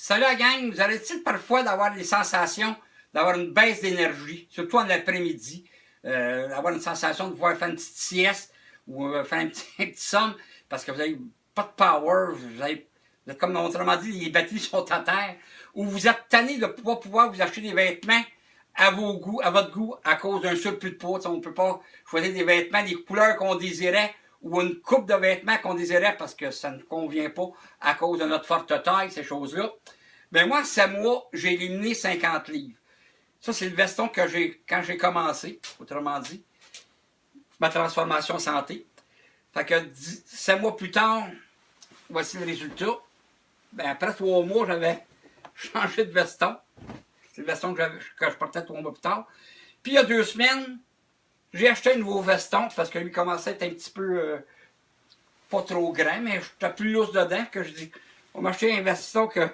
Salut la gang, vous arrêtez parfois d'avoir les sensations d'avoir une baisse d'énergie, surtout en après-midi, d'avoir une sensation de pouvoir faire une petite sieste ou faire un petit somme parce que vous n'avez pas de power, vous êtes comme autrement dit, les batteries sont à terre, ou vous êtes tanné de ne pas pouvoir vous acheter des vêtements à votre goût à cause d'un surplus de poids. On ne peut pas choisir des vêtements, des couleurs qu'on désirait ou une coupe de vêtements qu'on désirait parce que ça ne convient pas à cause de notre forte taille, ces choses-là. Ben moi, 7 mois, j'ai éliminé 50 livres. Ça, c'est le veston que j'ai quand j'ai commencé, autrement dit, ma transformation santé. Fait que 7 mois plus tard, voici le résultat. Ben après 3 mois, j'avais changé de veston. C'est le veston que je portais 3 mois plus tard. Puis il y a 2 semaines, j'ai acheté un nouveau veston parce que lui commençait à être un petit peu pas trop grand, mais j'étais plus lousse dedans. Que je dis, on m'a acheté un veston que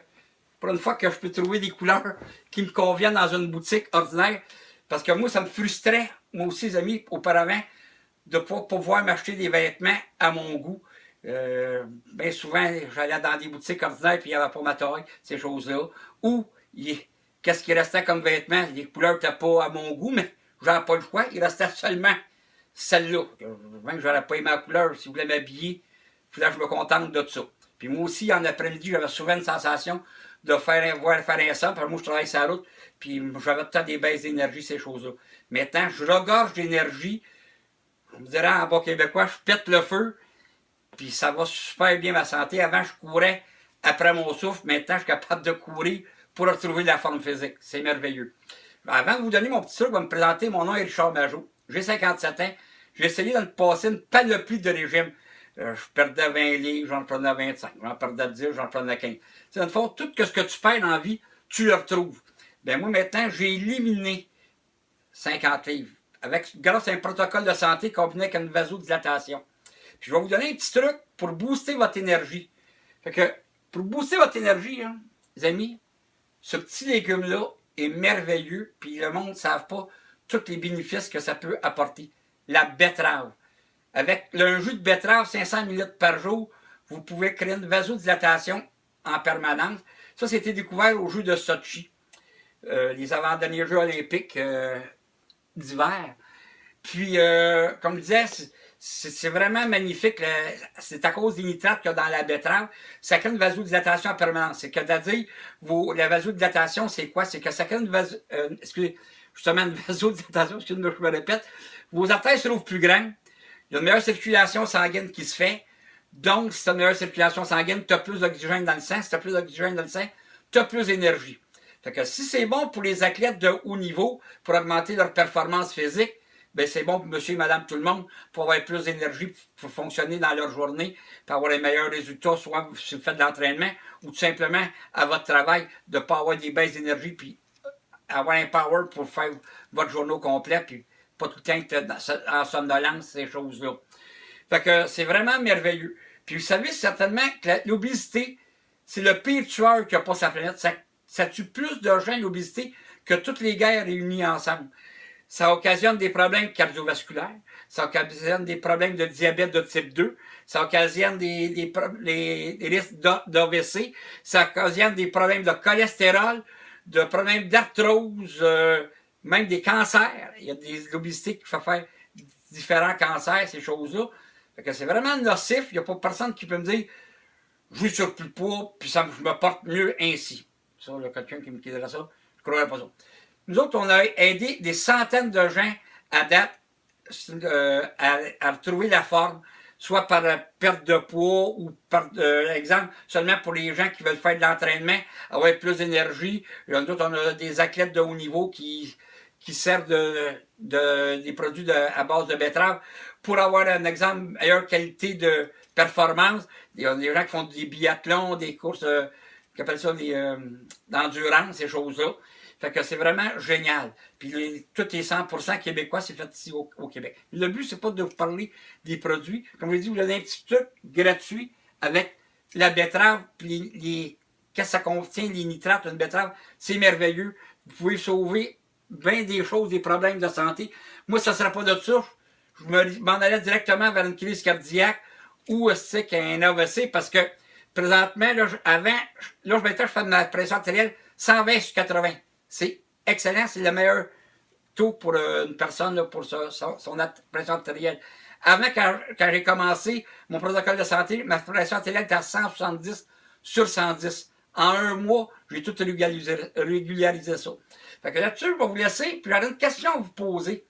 pour une fois que je peux trouver des couleurs qui me conviennent dans une boutique ordinaire. Parce que moi, ça me frustrait, moi aussi, les amis, auparavant, de ne pas pouvoir m'acheter des vêtements à mon goût. Bien souvent, j'allais dans des boutiques ordinaires et il n'y avait pas ma taille, ces choses-là. Ou, qu'est-ce qui restait comme vêtements? Les couleurs n'étaient pas à mon goût, mais j'avais pas le choix. Il restait seulement celle-là. Même que je n'aurais pas aimé la couleur, si vous voulez m'habiller, il fallait que je me contente de ça. Puis moi aussi, en après-midi, j'avais souvent une sensation de faire un somme, parce que moi, je travaille sur la route, puis j'avais tout le temps des baisses d'énergie, ces choses-là. Maintenant, je regorge d'énergie. On me dirait en bas québécois, je pète le feu, puis ça va super bien ma santé. Avant, je courais après mon souffle. Maintenant, je suis capable de courir pour retrouver la forme physique. C'est merveilleux. Avant de vous donner mon petit truc, je vais me présenter. Mon nom est Richard Majot. J'ai 57 ans. J'ai essayé de me passer une panoplie de régimes. Je perdais 20 livres, j'en prenais 25. J'en perdais 10, j'en prenais 15. C'est dans le fond, tout ce que tu perds dans la vie, tu le retrouves. Ben moi, maintenant, j'ai éliminé 50 livres. Grâce à un protocole de santé combiné avec une vasodilatation. Puis je vais vous donner un petit truc pour booster votre énergie. Fait que, pour booster votre énergie, hein, les amis, ce petit légume-là est merveilleux, puis le monde ne savent pas tous les bénéfices que ça peut apporter. La betterave. Avec le jus de betterave, 500 ml par jour, vous pouvez créer une vasodilatation en permanence. Ça, c'était découvert au jeu de Sochi, les avant-derniers Jeux olympiques d'hiver. Puis, comme je disais, c'est vraiment magnifique. C'est à cause des nitrates qu'il y a dans la betterave. Ça crée une vasodilatation en permanence. C'est-à-dire, la vasodilatation, c'est quoi? C'est que ça crée une vasodilatation, excusez-moi, je me répète. Vos artères se trouvent plus grandes. Il y a une meilleure circulation sanguine qui se fait. Donc, si tu as une meilleure circulation sanguine, tu as plus d'oxygène dans le sang. Si tu as plus d'oxygène dans le sang, tu as plus d'énergie. Fait que si c'est bon pour les athlètes de haut niveau, pour augmenter leur performance physique, ben c'est bon pour monsieur et madame tout le monde, pour avoir plus d'énergie pour fonctionner dans leur journée, pour avoir les meilleurs résultats, soit si vous faites de l'entraînement, ou tout simplement à votre travail, de ne pas avoir des baisses d'énergie, puis avoir un power pour faire votre journée au complet, puis pas tout le temps être en somnolence, ces choses-là. Fait que c'est vraiment merveilleux. Puis vous savez certainement que l'obésité, c'est le pire tueur qu'il n'y a pas sur la planète. Ça tue plus de gens, l'obésité, que toutes les guerres réunies ensemble. Ça occasionne des problèmes cardiovasculaires, ça occasionne des problèmes de diabète de type 2, ça occasionne des risques d'AVC, ça occasionne des problèmes de cholestérol, de problèmes d'arthrose, même des cancers. Il y a l'obésité qui fait faire différents cancers, ces choses-là. Fait que c'est vraiment nocif. Il n'y a pas personne qui peut me dire « je suis sur plus de poids, puis je me porte mieux ainsi ». Ça, il y a quelqu'un qui me dirait ça, je ne croirais pas ça. Nous autres, on a aidé des centaines de gens à date à retrouver la forme, soit par perte de poids ou par exemple, seulement pour les gens qui veulent faire de l'entraînement, avoir plus d'énergie. Nous autres, on a des athlètes de haut niveau qui servent des produits à base de betterave pour avoir un exemple, meilleure qualité de performance. Il y a des gens qui font des biathlons, des courses, qu'on appelle ça d'endurance, ces choses-là. Fait que c'est vraiment génial. Puis tout est 100% québécois, c'est fait ici au Québec. Le but, c'est pas de vous parler des produits. Comme je l'ai dit, vous avez un petit truc gratuit avec la betterave, puis qu'est-ce que ça contient, les nitrates d'une betterave. C'est merveilleux. Vous pouvez sauver bien des choses, des problèmes de santé. Moi, ça ne sera pas de ça. Je m'en allais directement vers une crise cardiaque ou c'est qu'un AVC parce que Présentement, là, avant, là, je fais de ma pression artérielle 120 sur 80. C'est excellent, c'est le meilleur taux pour une personne là, pour son pression artérielle. Avant, quand j'ai commencé mon protocole de santé, ma pression artérielle était à 170 sur 110. En un mois, j'ai tout régularisé ça. Fait que là-dessus, je vais vous laisser, puis j'aurai une question à vous poser.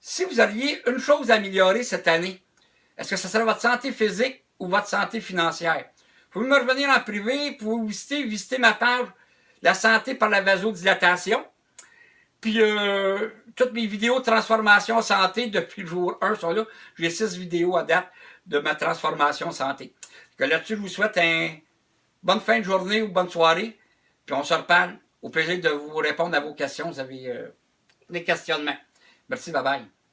Si vous auriez une chose à améliorer cette année, est-ce que ce serait votre santé physique ou votre santé financière? Vous pouvez me revenir en privé, vous pouvez visiter ma page La santé par la vasodilatation. Puis, toutes mes vidéos de transformation santé depuis le jour 1 sont là. J'ai 6 vidéos à date de ma transformation santé. Là-dessus, je vous souhaite une bonne fin de journée ou bonne soirée. Puis, on se reparle. Au plaisir de vous répondre à vos questions. Vous avez des questionnements. Merci, bye bye.